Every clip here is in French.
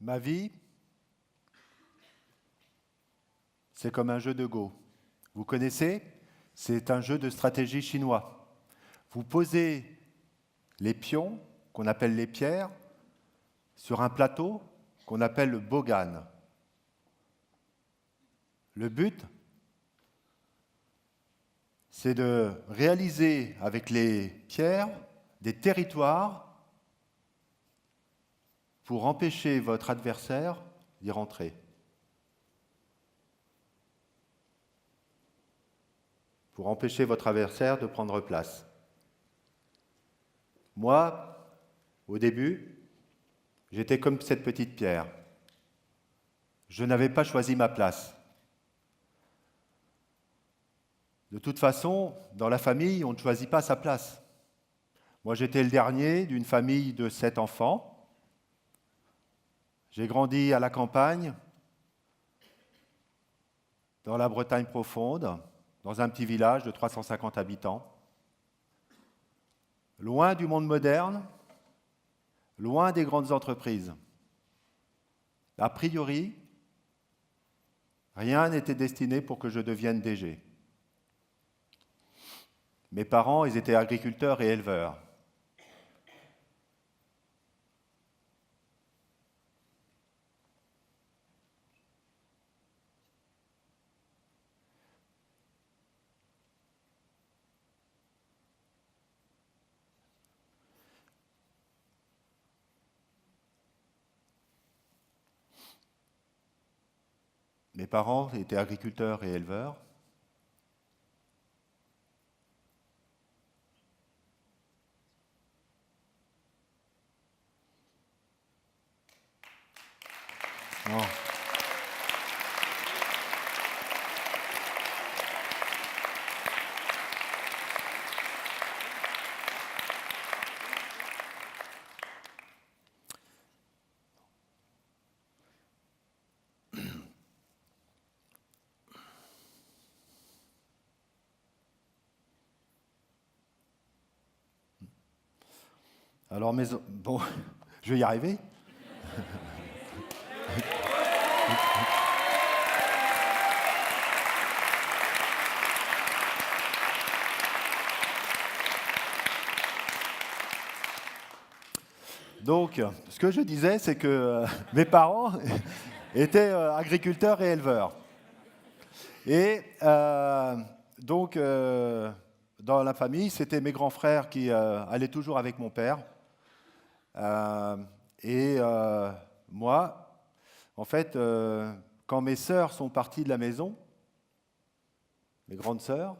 Ma vie, c'est comme un jeu de Go. Vous connaissez? C'est un jeu de stratégie chinois. Vous posez les pions, qu'on appelle les pierres, sur un plateau qu'on appelle le bogan. Le but, c'est de réaliser avec les pierres des territoires pour empêcher votre adversaire d'y rentrer. Pour empêcher votre adversaire de prendre place. Moi, au début, j'étais comme cette petite pierre. Je n'avais pas choisi ma place. De toute façon, dans la famille, on ne choisit pas sa place. Moi, j'étais le dernier d'une famille de 7 enfants. J'ai grandi à la campagne, dans la Bretagne profonde, dans un petit village de 350 habitants. Loin du monde moderne, loin des grandes entreprises. A priori, rien n'était destiné pour que je devienne DG. Mes parents, ils étaient agriculteurs et éleveurs. Mes parents étaient agriculteurs et éleveurs. Non. Alors, bon, je vais y arriver. Donc, ce que je disais, c'est que mes parents étaient agriculteurs et éleveurs. Et donc, dans la famille, c'était mes grands frères qui allaient toujours avec mon père. Et moi, en fait, quand mes sœurs sont parties de la maison, mes grandes sœurs,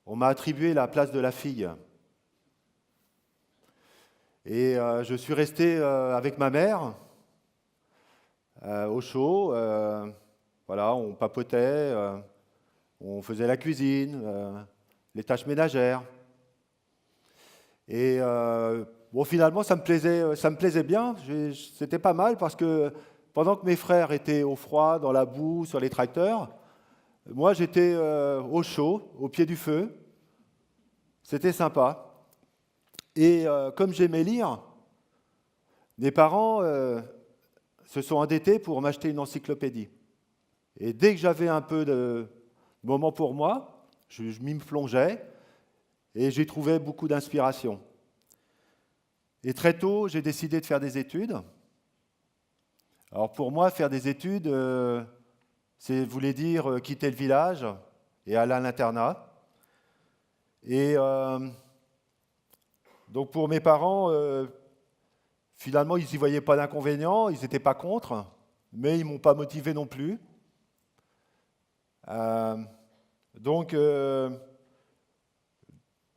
on m'a attribué la place de la fille. Et je suis resté avec ma mère, au chaud. Voilà, on papotait, on faisait la cuisine, les tâches ménagères. Et bon, finalement, ça me plaisait bien. C'était pas mal parce que pendant que mes frères étaient au froid, dans la boue, sur les tracteurs, moi, j'étais au chaud, au pied du feu. C'était sympa. Et comme j'aimais lire, mes parents se sont endettés pour m'acheter une encyclopédie. Et dès que j'avais un peu de moment pour moi, je m'y plongeais et j'y trouvais beaucoup d'inspiration. Et très tôt, j'ai décidé de faire des études. Alors pour moi, faire des études, ça voulait dire quitter le village et aller à l'internat. Et donc pour mes parents, finalement, ils n'y voyaient pas d'inconvénient, ils n'étaient pas contre, mais ils ne m'ont pas motivé non plus. Donc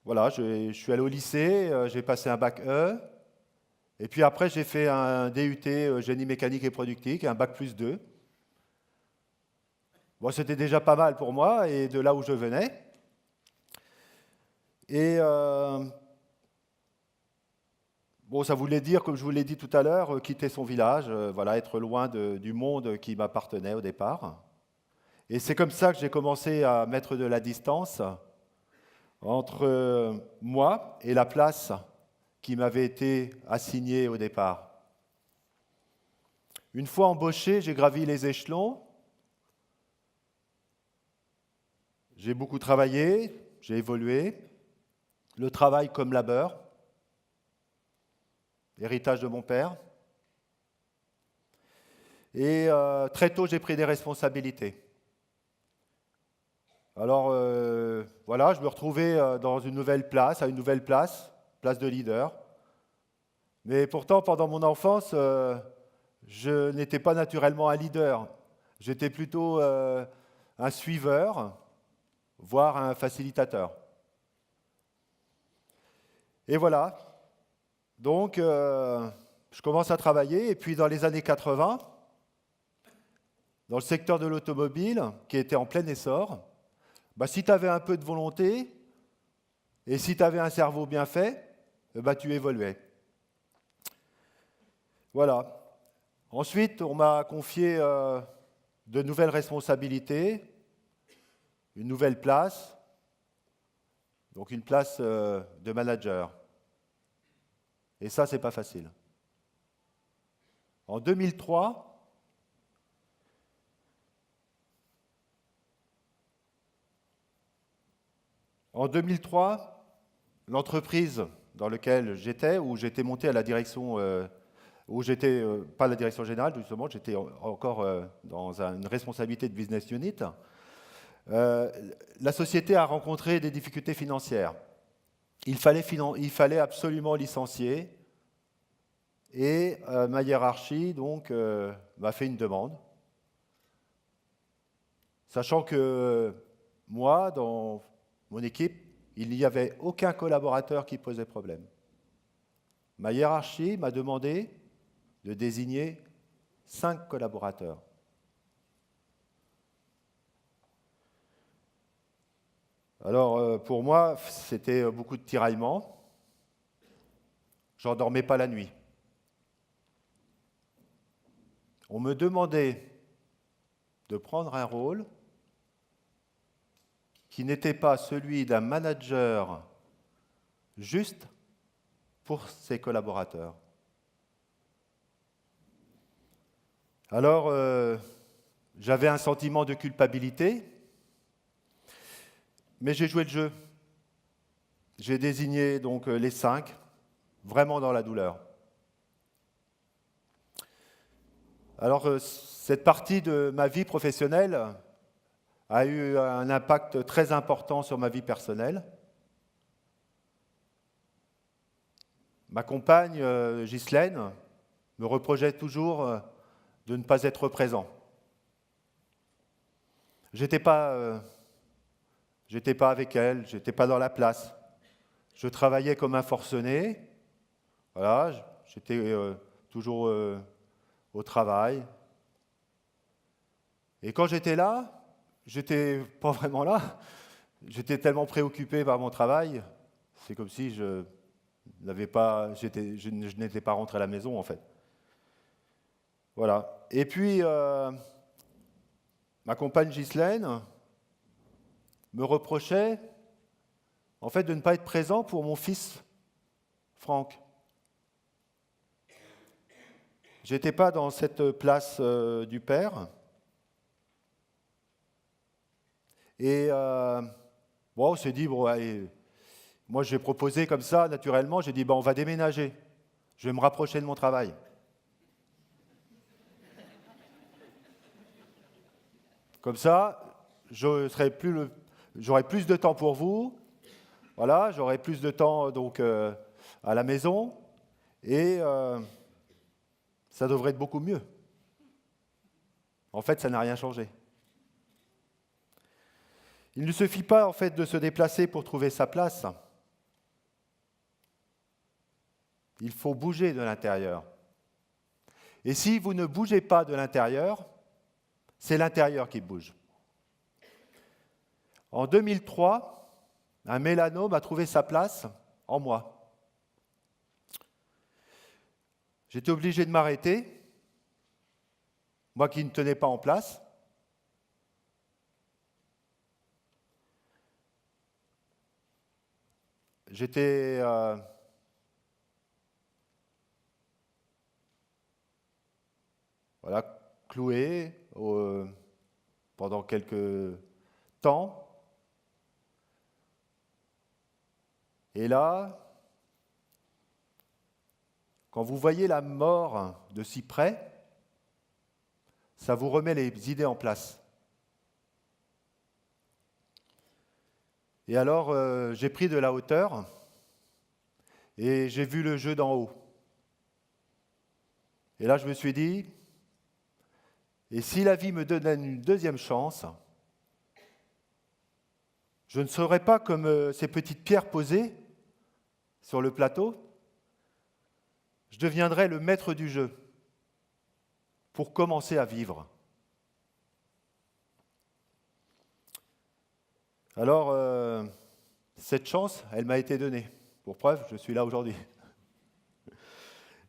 voilà, je suis allé au lycée, j'ai passé un bac E, et puis après j'ai fait un DUT génie mécanique et productique, un bac plus 2. Bon, c'était déjà pas mal pour moi, et de là où je venais. Et bon, ça voulait dire, comme je vous l'ai dit tout à l'heure, quitter son village, voilà, être loin du monde qui m'appartenait au départ. Et c'est comme ça que j'ai commencé à mettre de la distance entre moi et la place qui m'avait été assignée au départ. Une fois embauché, j'ai gravi les échelons. J'ai beaucoup travaillé, j'ai évolué. Le travail comme labeur, héritage de mon père. Et très tôt, j'ai pris des responsabilités. Alors voilà, je me retrouvais dans une nouvelle place, à une nouvelle place, place de leader. Mais pourtant, pendant mon enfance, je n'étais pas naturellement un leader. J'étais plutôt un suiveur, voire un facilitateur. Et voilà, donc je commence à travailler, et puis dans les années 80, dans le secteur de l'automobile, qui était en plein essor, bah, si tu avais un peu de volonté, et si tu avais un cerveau bien fait, bah, tu évoluais. Voilà. Ensuite, on m'a confié de nouvelles responsabilités, une nouvelle place, donc une place de manager. Et ça, c'est pas facile. En 2003, l'entreprise dans laquelle j'étais, où j'étais monté à la direction, où j'étais, pas la direction générale, justement, j'étais encore dans une responsabilité de business unit, la société a rencontré des difficultés financières. Il fallait absolument licencier, et ma hiérarchie donc m'a fait une demande, sachant que moi, dans mon équipe, il n'y avait aucun collaborateur qui posait problème. Ma hiérarchie m'a demandé de désigner 5 collaborateurs. Alors pour moi, c'était beaucoup de tiraillements. J'en dormais pas la nuit. On me demandait de prendre un rôle qui n'était pas celui d'un manager juste pour ses collaborateurs. Alors, j'avais un sentiment de culpabilité, mais j'ai joué le jeu. J'ai désigné donc les 5, vraiment dans la douleur. Alors, cette partie de ma vie professionnelle a eu un impact très important sur ma vie personnelle. Ma compagne, Ghislaine, me reprochait toujours de ne pas être présent. J'étais pas avec elle, j'étais pas dans la place. Je travaillais comme un forcené. Voilà, j'étais toujours au travail. Et quand j'étais là, j'étais pas vraiment là. J'étais tellement préoccupé par mon travail, c'est comme si je n'étais pas rentré à la maison en fait. Voilà. Et puis, ma compagne Ghislaine me reprochait en fait de ne pas être présent pour mon fils Franck. J'étais pas dans cette place du père. Et bon, on s'est dit, bon, allez, moi j'ai proposé comme ça, naturellement, j'ai dit, on va déménager. Je vais me rapprocher de mon travail. Comme ça, j'aurai plus de temps pour vous. Voilà, j'aurai plus de temps donc à la maison. Et ça devrait être beaucoup mieux. En fait, ça n'a rien changé. Il ne suffit pas en fait de se déplacer pour trouver sa place. Il faut bouger de l'intérieur. Et si vous ne bougez pas de l'intérieur, c'est l'intérieur qui bouge. En 2003, un mélanome a trouvé sa place en moi. J'étais obligé de m'arrêter, moi qui ne tenais pas en place. J'étais voilà, cloué pendant quelques temps. Et là, quand vous voyez la mort de si près, ça vous remet les idées en place. Et alors, j'ai pris de la hauteur et j'ai vu le jeu d'en haut. Et là, je me suis dit, et si la vie me donnait une deuxième chance, je ne serais pas comme ces petites pierres posées sur le plateau, je deviendrais le maître du jeu pour commencer à vivre. Alors, cette chance, elle m'a été donnée. Pour preuve, je suis là aujourd'hui.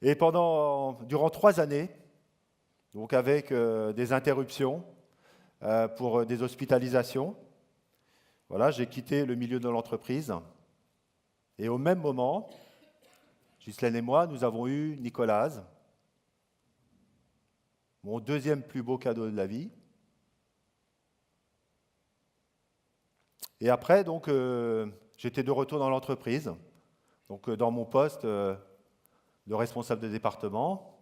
Et durant 3 années, donc avec des interruptions pour des hospitalisations, voilà, j'ai quitté le milieu de l'entreprise. Et au même moment, Ghislaine et moi, nous avons eu Nicolas, mon deuxième plus beau cadeau de la vie. Et après, donc, j'étais de retour dans l'entreprise, donc dans mon poste de responsable de département.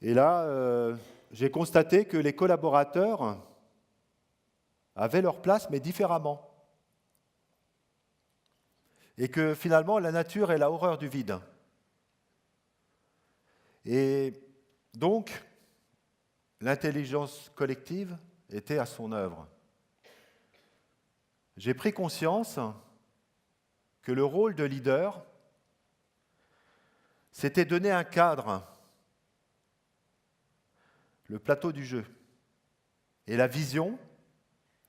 Et là, j'ai constaté que les collaborateurs avaient leur place, mais différemment. Et que finalement, la nature est la horreur du vide. Et donc, l'intelligence collective était à son œuvre. J'ai pris conscience que le rôle de leader, c'était donner un cadre, le plateau du jeu, et la vision,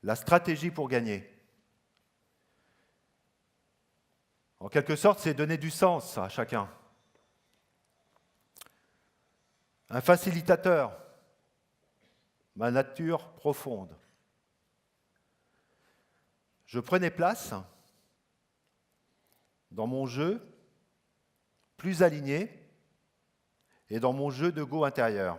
la stratégie pour gagner. En quelque sorte, c'est donner du sens à chacun. Un facilitateur, ma nature profonde. Je prenais place dans mon jeu plus aligné et dans mon jeu de go intérieur.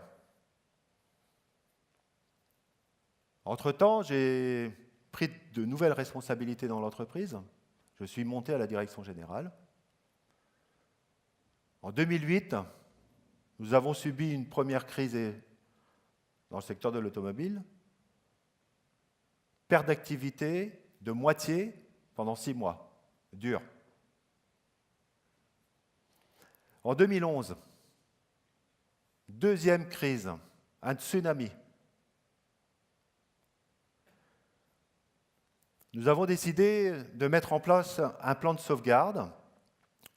Entre-temps, j'ai pris de nouvelles responsabilités dans l'entreprise. Je suis monté à la direction générale. En 2008, nous avons subi une première crise dans le secteur de l'automobile. Perte d'activité de moitié pendant 6 mois. Dur. En 2011, deuxième crise, un tsunami. Nous avons décidé de mettre en place un plan de sauvegarde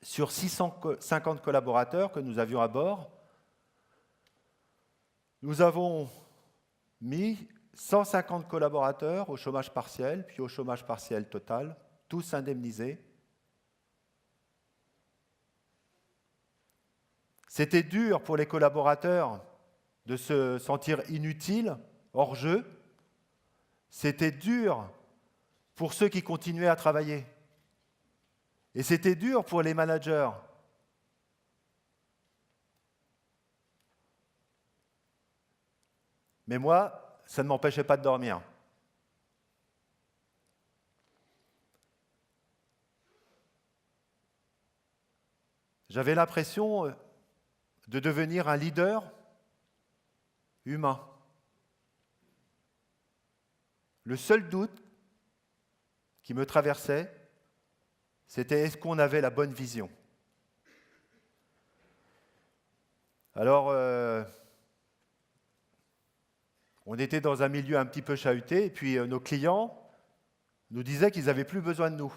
sur 650 collaborateurs que nous avions à bord. Nous avons mis 150 collaborateurs au chômage partiel, puis au chômage partiel total, tous indemnisés. C'était dur pour les collaborateurs de se sentir inutiles, hors jeu. C'était dur pour ceux qui continuaient à travailler. Et c'était dur pour les managers. Mais moi, ça ne m'empêchait pas de dormir. J'avais l'impression de devenir un leader humain. Le seul doute qui me traversait, c'était est-ce qu'on avait la bonne vision? Alors, on était dans un milieu un petit peu chahuté, et puis nos clients nous disaient qu'ils n'avaient plus besoin de nous.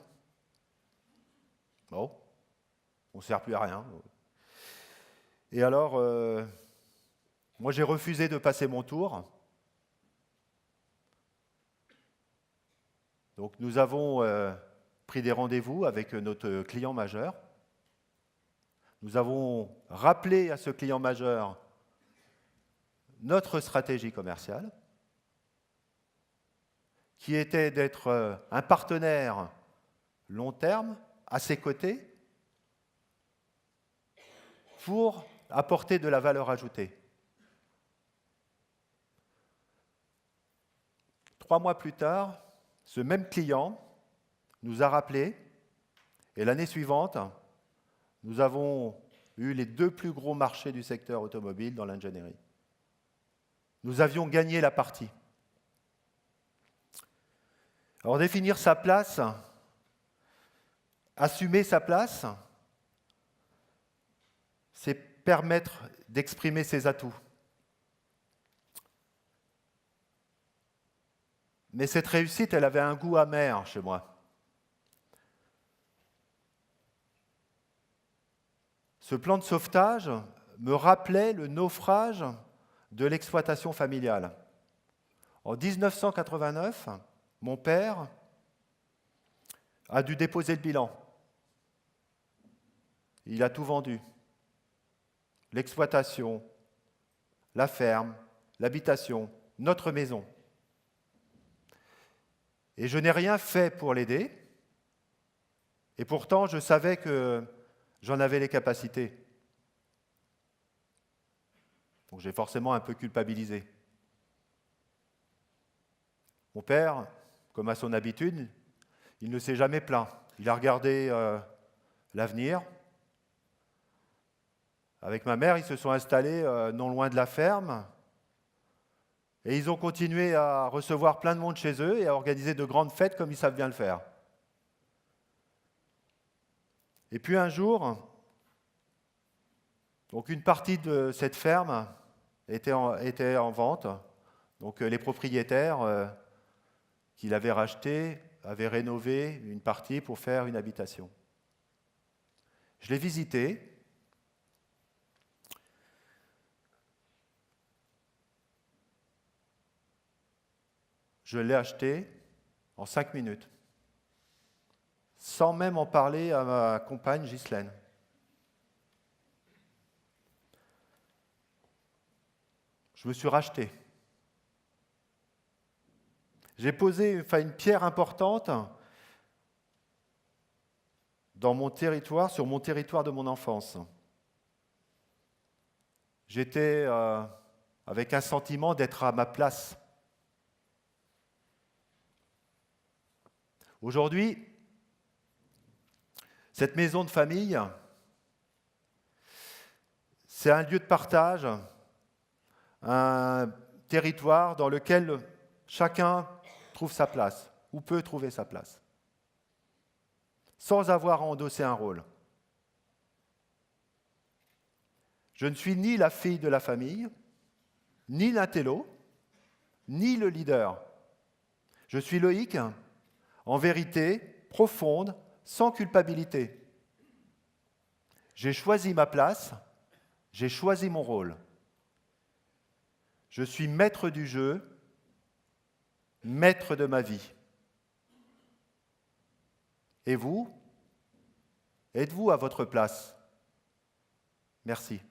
Bon, on ne sert plus à rien. Et alors, moi j'ai refusé de passer mon tour. Donc nous avons pris des rendez-vous avec notre client majeur. Nous avons rappelé à ce client majeur notre stratégie commerciale, qui était d'être un partenaire long terme à ses côtés pour apporter de la valeur ajoutée. 3 mois plus tard, ce même client nous a rappelé, et l'année suivante, nous avons eu les 2 plus gros marchés du secteur automobile dans l'ingénierie. Nous avions gagné la partie. Alors définir sa place, assumer sa place, c'est permettre d'exprimer ses atouts. Mais cette réussite, elle avait un goût amer chez moi. Ce plan de sauvetage me rappelait le naufrage de l'exploitation familiale. En 1989, mon père a dû déposer le bilan. Il a tout vendu. L'exploitation, la ferme, l'habitation, notre maison. Et je n'ai rien fait pour l'aider. Et pourtant, je savais que j'en avais les capacités. Donc j'ai forcément un peu culpabilisé. Mon père, comme à son habitude, il ne s'est jamais plaint. Il a regardé l'avenir. Avec ma mère, ils se sont installés non loin de la ferme. Et ils ont continué à recevoir plein de monde chez eux et à organiser de grandes fêtes comme ils savent bien le faire. Et puis un jour, donc une partie de cette ferme était en vente. Donc les propriétaires qui l'avaient rachetée avaient rénové une partie pour faire une habitation. Je l'ai visité. Je l'ai acheté en 5 minutes, sans même en parler à ma compagne Ghislaine. Je me suis racheté. J'ai posé une pierre importante dans mon territoire, sur mon territoire de mon enfance. J'étais avec un sentiment d'être à ma place. Aujourd'hui, cette maison de famille, c'est un lieu de partage, un territoire dans lequel chacun trouve sa place, ou peut trouver sa place, sans avoir à endosser un rôle. Je ne suis ni la fille de la famille, ni l'intello, ni le leader. Je suis Loïc, en vérité, profonde, sans culpabilité. J'ai choisi ma place, j'ai choisi mon rôle. Je suis maître du jeu, maître de ma vie. Et vous, êtes-vous à votre place? Merci.